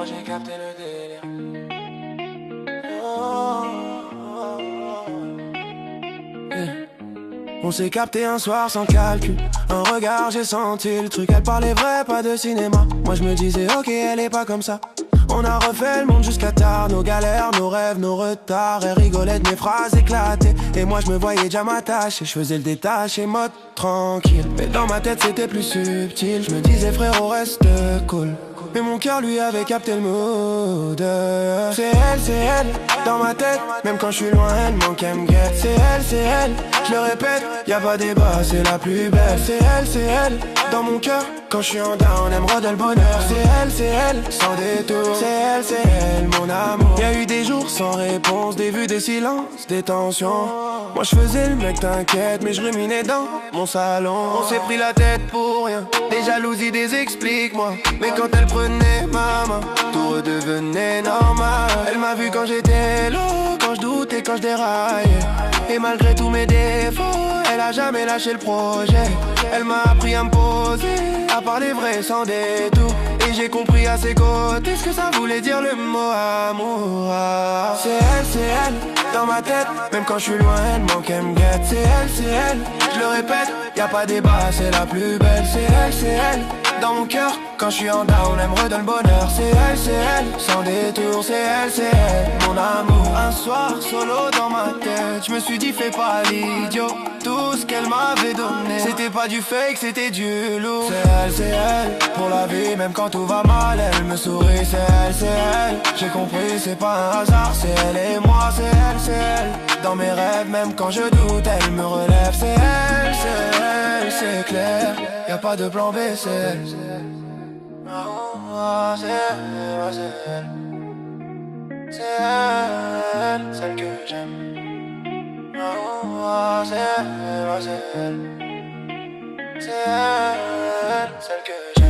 moi j'ai capté le délire. Oh, oh, oh. On s'est capté un soir sans calcul. Un regard, j'ai senti le truc. Elle parlait vrai, pas de cinéma. Moi je me disais, ok, elle est pas comme ça. On a refait le monde jusqu'à tard. Nos galères, nos rêves, nos retards. Elle rigolait de mes phrases éclatées. Et moi je me voyais déjà m'attacher. Je faisais le détaché, mode tranquille. Mais dans ma tête c'était plus subtil. Je me disais, frérot, reste cool. Mais mon cœur lui avait capté le mood. C'est elle, dans ma tête. Même quand je suis loin, elle manque, elle me guette. C'est elle, je le répète. Y'a pas débat, c'est la plus belle. C'est elle, dans mon cœur. Quand je suis en down, elle me redonne le bonheur. C'est elle, sans détour. C'est elle, mon amour. Y'a eu des jours sans réponse, des vues, des silences, des tensions. Moi je faisais le mec t'inquiète, mais je ruminais dans mon salon. On s'est pris la tête pour rien, des jalousies, des explique-moi. Mais quand elle prenait ma main, tout redevenait normal. Elle m'a vu quand j'étais low, quand je doutais, quand je déraillais. Et malgré tous mes défauts, elle a jamais lâché le projet. Elle m'a appris à me poser, à parler vrai sans détour. Et j'ai compris à ses côtés ce que ça voulait dire le mot amour. C'est elle, dans ma tête. Même quand je suis loin, elle manque, elle me guette. C'est elle, je le répète. Y'a pas débat, c'est la plus belle. C'est elle, dans mon cœur. Quand je suis en down, elle me redonne le bonheur. C'est elle, sans détour. C'est elle, mon amour. Un soir, solo dans ma tête, je me suis dit fais pas l'idiot. Tout ce qu'elle m'avait donné, c'était pas du fake, c'était du lourd. C'est elle, pour la vie, même quand tout va mal, elle me sourit. C'est elle, j'ai compris, c'est pas un hasard. C'est elle et moi, c'est elle. Dans mes rêves, même quand je doute, elle me relève. C'est elle, c'est clair. Y'a pas de plan B, c'est elle. C'est elle, c'est elle, celle que j'aime. C'est elle, celle que j'aime.